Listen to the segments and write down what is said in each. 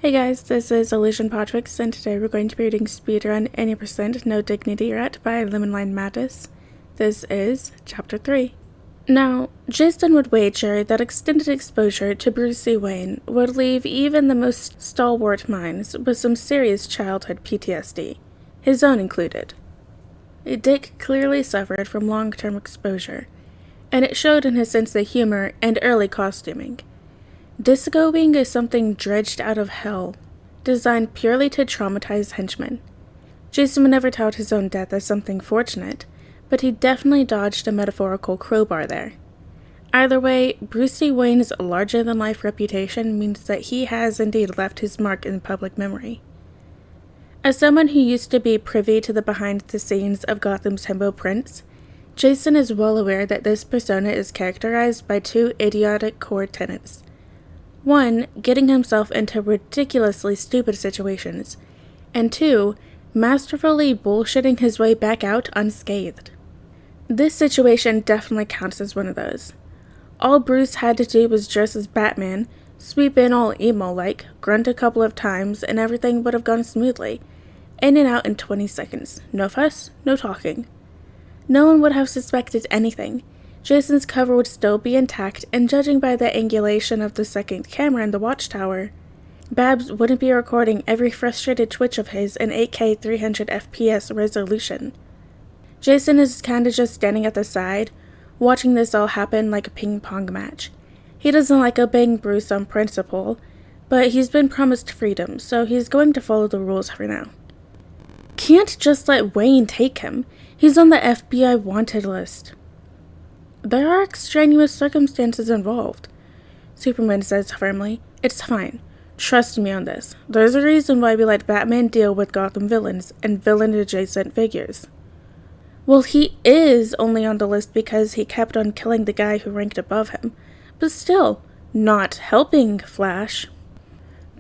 Hey guys, this is PODFIC, and today we're going to be reading Speedrun 80% No Dignity Rat by Lemonline Mattis. This is Chapter 3. Now, Jason would wager that extended exposure to Brucie Wayne would leave even the most stalwart minds with some serious childhood PTSD, his own included. Dick clearly suffered from long-term exposure, and it showed in his sense of humor and early costuming. Discoing is something dredged out of hell, designed purely to traumatize henchmen. Jason would never tout his own death as something fortunate, but he definitely dodged a metaphorical crowbar there. Either way, Brucie Wayne's larger-than-life reputation means that he has indeed left his mark in public memory. As someone who used to be privy to the behind-the-scenes of Gotham's Himbo Prince, Jason is well aware that this persona is characterized by two idiotic core tenets. 1. Getting himself into ridiculously stupid situations, and 2. Masterfully bullshitting his way back out unscathed. This situation definitely counts as one of those. All Bruce had to do was dress as Batman, sweep in all emo-like, grunt a couple of times, and everything would have gone smoothly. In and out in 20 seconds. No fuss, no talking. No one would have suspected anything. Jason's cover would still be intact, and judging by the angulation of the second camera in the Watchtower, Babs wouldn't be recording every frustrated twitch of his in 8K 300 FPS resolution. Jason is kinda just standing at the side, watching this all happen like a ping-pong match. He doesn't like obeying Bruce on principle, but he's been promised freedom, so he's going to follow the rules for now. Can't just let Wayne take him. He's on the FBI wanted list. There are extraneous circumstances involved, Superman says firmly. It's fine. Trust me on this. There's a reason why we let Batman deal with Gotham villains and villain-adjacent figures. Well, he is only on the list because he kept on killing the guy who ranked above him, but still, not helping Flash.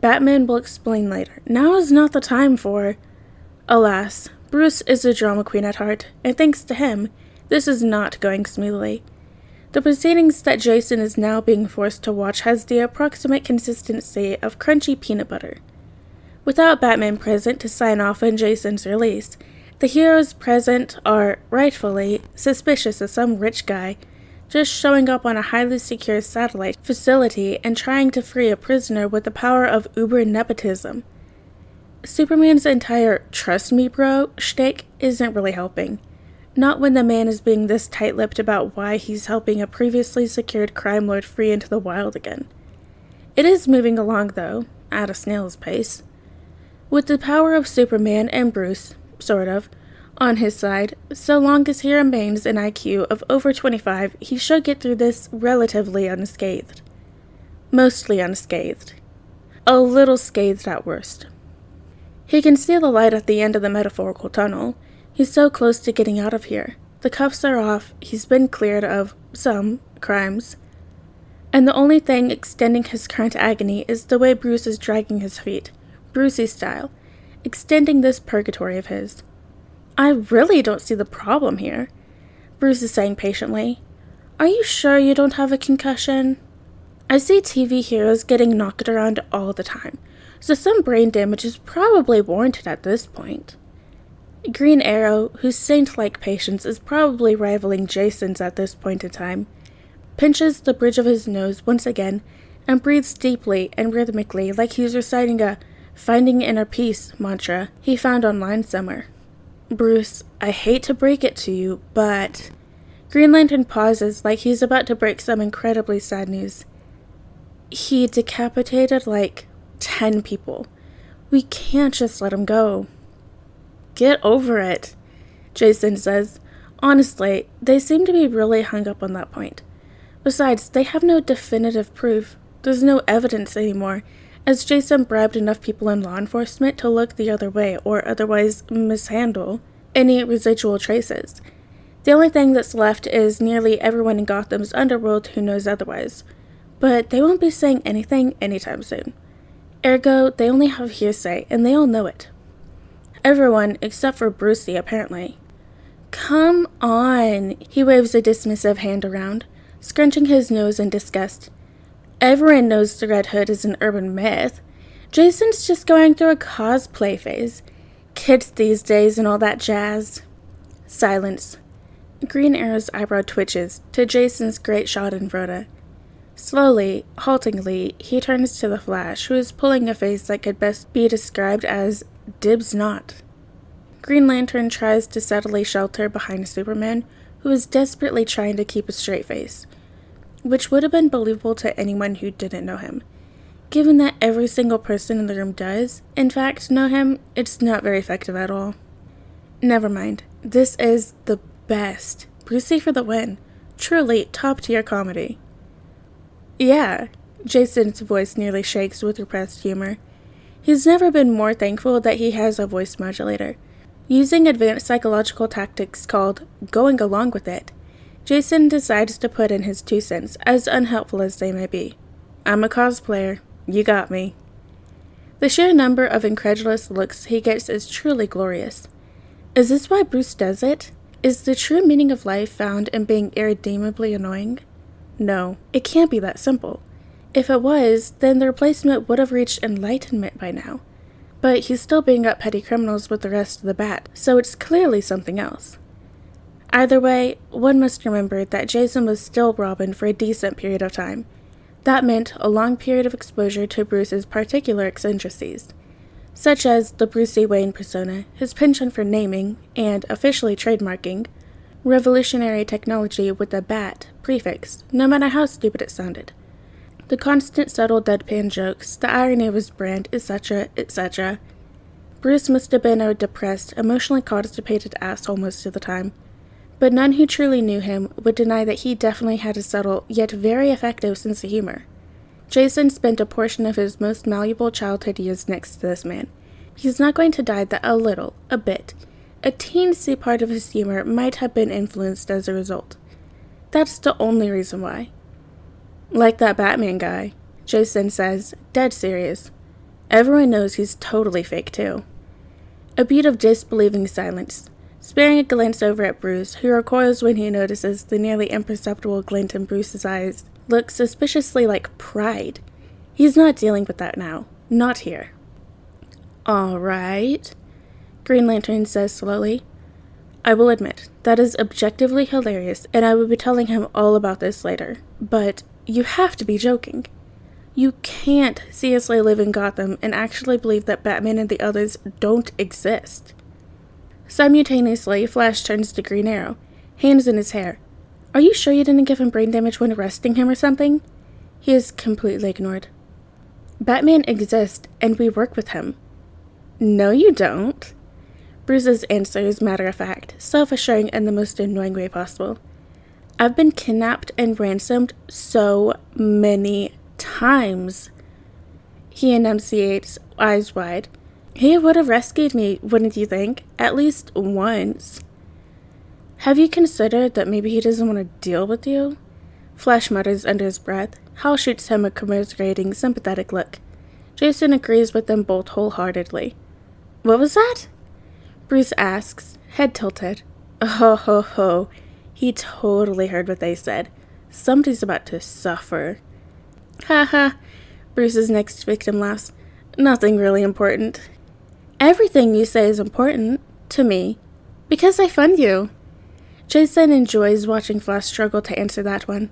Batman will explain later. Now is not the time for... Alas, Bruce is a drama queen at heart, and thanks to him, this is not going smoothly. The proceedings that Jason is now being forced to watch has the approximate consistency of crunchy peanut butter. Without Batman present to sign off on Jason's release, the heroes present are, rightfully, suspicious of some rich guy just showing up on a highly secure satellite facility and trying to free a prisoner with the power of uber nepotism. Superman's entire "trust me bro" shtick isn't really helping. Not when the man is being this tight-lipped about why he's helping a previously secured crime lord free into the wild again. It is moving along, though, at a snail's pace. With the power of Superman and Bruce, sort of, on his side, so long as he remains an IQ of over 25, he should get through this relatively unscathed. Mostly unscathed. A little scathed at worst. He can see the light at the end of the metaphorical tunnel. He's so close to getting out of here. The cuffs are off, he's been cleared of some crimes. And the only thing extending his current agony is the way Bruce is dragging his feet, Brucie style, extending this purgatory of his. I really don't see the problem here, Bruce is saying patiently. Are you sure you don't have a concussion? I see TV heroes getting knocked around all the time, so some brain damage is probably warranted at this point. Green Arrow, whose saint-like patience is probably rivaling Jason's at this point in time, pinches the bridge of his nose once again and breathes deeply and rhythmically like he's reciting a "finding inner peace" mantra he found online somewhere. Bruce, I hate to break it to you, but... Green Lantern pauses like he's about to break some incredibly sad news. He decapitated like 10 people. We can't just let him go. Get over it, Jason says. Honestly, they seem to be really hung up on that point. Besides, they have no definitive proof. There's no evidence anymore, as Jason bribed enough people in law enforcement to look the other way or otherwise mishandle any residual traces. The only thing that's left is nearly everyone in Gotham's underworld who knows otherwise. But they won't be saying anything anytime soon. Ergo, they only have hearsay, and they all know it. Everyone except for Brucie, apparently. Come on, he waves a dismissive hand around, scrunching his nose in disgust. Everyone knows the Red Hood is an urban myth. Jason's just going through a cosplay phase. Kids these days and all that jazz. Silence. Green Arrow's eyebrow twitches to Jason's great schadenfreude. Slowly, haltingly, he turns to the Flash, who is pulling a face that could best be described as dibs not. Green Lantern tries to subtly shelter behind Superman, who is desperately trying to keep a straight face, which would have been believable to anyone who didn't know him. Given that every single person in the room does, in fact, know him, it's not very effective at all. Never mind. This is the best. Brucie for the win. Truly top-tier comedy. Yeah, Jason's voice nearly shakes with repressed humor. He's never been more thankful that he has a voice modulator. Using advanced psychological tactics called going along with it, Jason decides to put in his 2 cents, as unhelpful as they may be. I'm a cosplayer. You got me. The sheer number of incredulous looks he gets is truly glorious. Is this why Bruce does it? Is the true meaning of life found in being irredeemably annoying? No, it can't be that simple. If it was, then the replacement would have reached enlightenment by now. But he's still beating up petty criminals with the rest of the bat, so it's clearly something else. Either way, one must remember that Jason was still Robin for a decent period of time. That meant a long period of exposure to Bruce's particular eccentricities, such as the Brucie Wayne persona, his penchant for naming, and officially trademarking, revolutionary technology with the bat prefix, no matter how stupid it sounded. The constant subtle deadpan jokes, the irony of his brand, etc., etc. Bruce must have been a depressed, emotionally constipated asshole most of the time, but none who truly knew him would deny that he definitely had a subtle, yet very effective sense of humor. Jason spent a portion of his most malleable childhood years next to this man. He's not going to deny that a bit, a teensy part of his humor might have been influenced as a result. That's the only reason why. Like that Batman guy, Jason says, dead serious. Everyone knows he's totally fake too. A beat of disbelieving silence, sparing a glance over at Bruce, who recoils when he notices the nearly imperceptible glint in Bruce's eyes look suspiciously like pride. He's not dealing with that now. Not here. All right, Green Lantern says slowly. I will admit, that is objectively hilarious, and I will be telling him all about this later. But you have to be joking. You can't seriously live in Gotham and actually believe that Batman and the others don't exist. Simultaneously, Flash turns to Green Arrow, hands in his hair. Are you sure you didn't give him brain damage when arresting him or something? He is completely ignored. Batman exists, and we work with him. No, you don't. Bruce's answer is matter-of-fact, self-assuring in the most annoying way possible. I've been kidnapped and ransomed so many times. He enunciates, eyes wide. He would have rescued me, wouldn't you think? At least once. Have you considered that maybe he doesn't want to deal with you? Flash mutters under his breath. Hal shoots him a commiserating, sympathetic look. Jason agrees with them both wholeheartedly. What was that? Bruce asks, head tilted. Oh ho ho. He totally heard what they said. Somebody's about to suffer. Ha ha. Bruce's next victim laughs. Nothing really important. Everything you say is important, to me, because I fund you. Jason enjoys watching Flash struggle to answer that one.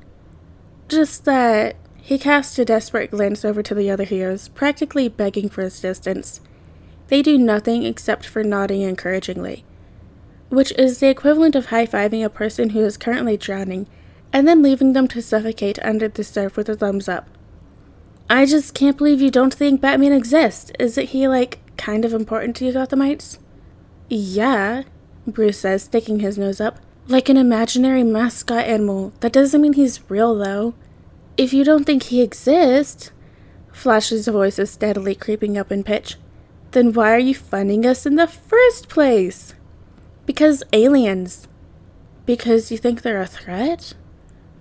Just that he casts a desperate glance over to the other heroes, practically begging for his distance. They do nothing except for nodding encouragingly, which is the equivalent of high-fiving a person who is currently drowning, and then leaving them to suffocate under the surf with a thumbs up. I just can't believe you don't think Batman exists. Isn't he, kind of important to you Gothamites? Yeah, Bruce says, sticking his nose up. Like an imaginary mascot animal. That doesn't mean he's real, though. If you don't think he exists, Flash's voice is steadily creeping up in pitch, then why are you funding us in the first place? Because aliens. Because you think they're a threat?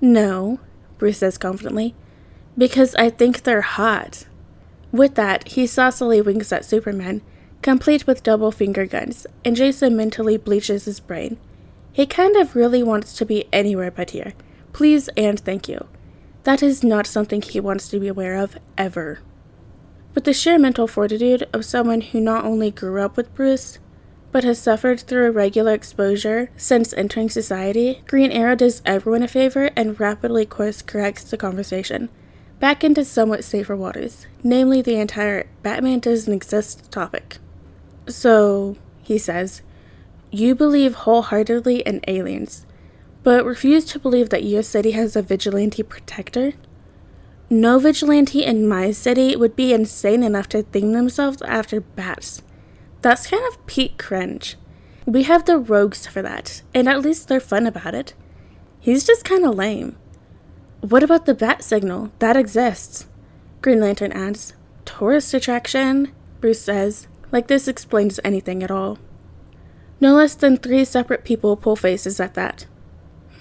No, Bruce says confidently. Because I think they're hot. With that, he saucily winks at Superman, complete with double finger guns, and Jason mentally bleaches his brain. He kind of really wants to be anywhere but here. Please and thank you. That is not something he wants to be aware of, ever. With the sheer mental fortitude of someone who not only grew up with Bruce, but has suffered through irregular exposure since entering society, Green Arrow does everyone a favor and rapidly course corrects the conversation back into somewhat safer waters, namely the entire Batman doesn't exist topic. So, he says, you believe wholeheartedly in aliens, but refuse to believe that your city has a vigilante protector? No vigilante in my city would be insane enough to theme themselves after bats. That's kind of peak cringe. We have the rogues for that, and at least they're fun about it. He's just kind of lame. What about the bat signal? That exists. Green Lantern adds, tourist attraction, Bruce says, like this explains anything at all. No less than 3 separate people pull faces at that.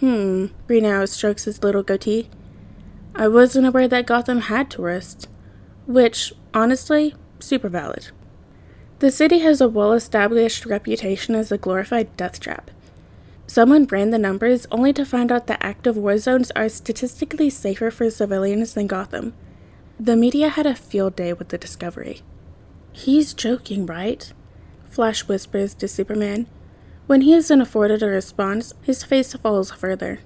Green Arrow strokes his little goatee. I wasn't aware that Gotham had tourists. Which, honestly, super valid. The city has a well-established reputation as a glorified death trap. Someone ran the numbers only to find out that active war zones are statistically safer for civilians than Gotham. The media had a field day with the discovery. He's joking, right? Flash whispers to Superman. When he isn't afforded a response, his face falls further.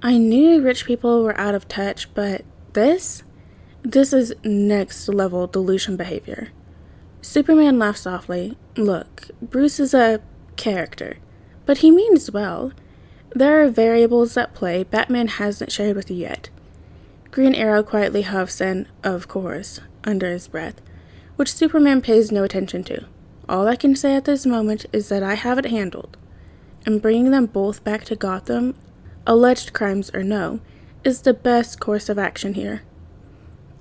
I knew rich people were out of touch, but this is next level delusion behavior. Superman laughs softly. Look, Bruce is a character, but he means well. There are variables at play Batman hasn't shared with you yet. Green Arrow quietly huffs an, of course, under his breath, which Superman pays no attention to. All I can say at this moment is that I have it handled, and bringing them both back to Gotham, alleged crimes or no, is the best course of action here.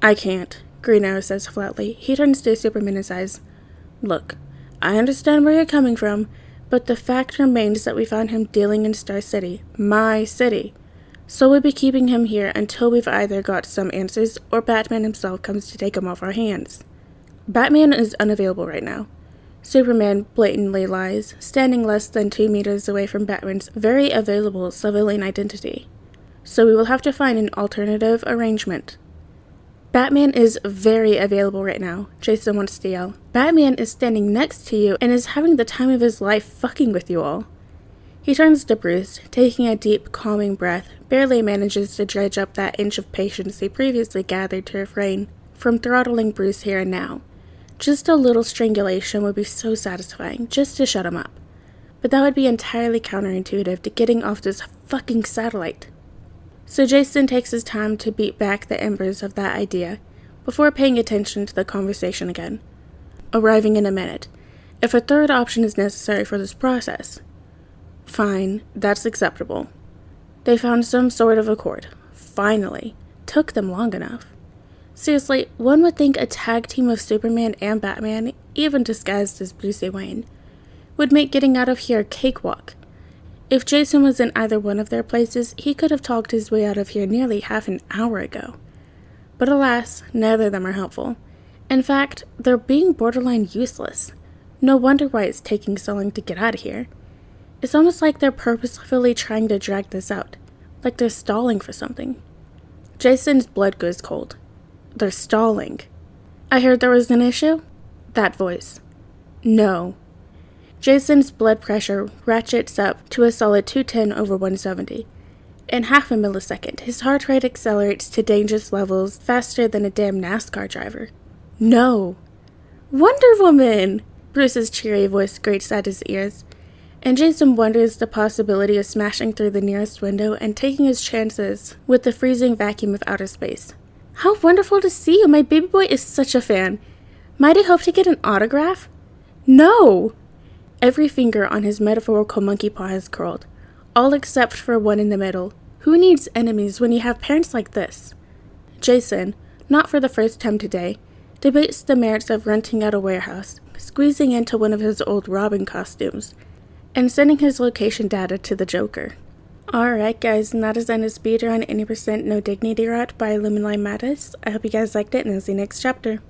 I can't, Green Arrow says flatly. He turns to Superman and says, Look, I understand where you're coming from, but the fact remains that we found him dealing in Star City, my city. So we'll be keeping him here until we've either got some answers or Batman himself comes to take him off our hands. Batman is unavailable right now. Superman blatantly lies, standing less than 2 meters away from Batman's very available civilian identity. So we will have to find an alternative arrangement. Batman is very available right now, Jason wants to yell. Batman is standing next to you and is having the time of his life fucking with you all. He turns to Bruce, taking a deep, calming breath, barely manages to dredge up that inch of patience he previously gathered to refrain from throttling Bruce here and now. Just a little strangulation would be so satisfying, just to shut him up. But that would be entirely counterintuitive to getting off this fucking satellite. So Jason takes his time to beat back the embers of that idea, before paying attention to the conversation again. Arriving in a minute, if a third option is necessary for this process. Fine, that's acceptable. They found some sort of accord. Finally. Took them long enough. Seriously, one would think a tag team of Superman and Batman, even disguised as Bruce Wayne, would make getting out of here a cakewalk. If Jason was in either one of their places, he could have talked his way out of here nearly half an hour ago. But alas, neither of them are helpful. In fact, they're being borderline useless. No wonder why it's taking so long to get out of here. It's almost like they're purposefully trying to drag this out, like they're stalling for something. Jason's blood goes cold. They're stalling. I heard there was an issue? That voice. No. Jason's blood pressure ratchets up to a solid 210/170. In half a millisecond, his heart rate accelerates to dangerous levels faster than a damn NASCAR driver. No. Wonder Woman! Bruce's cheery voice grates at his ears, and Jason wonders the possibility of smashing through the nearest window and taking his chances with the freezing vacuum of outer space. How wonderful to see you! My baby boy is such a fan. Might I hope to get an autograph? No! Every finger on his metaphorical monkey paw has curled, all except for one in the middle. Who needs enemies when you have parents like this? Jason, not for the first time today, debates the merits of renting out a warehouse, squeezing into one of his old Robin costumes, and sending his location data to the Joker. Alright guys, and that is end of Speedrun 80% No Dignity Rot by Lemon Lime Mattis. I hope you guys liked it, and I'll see you next chapter.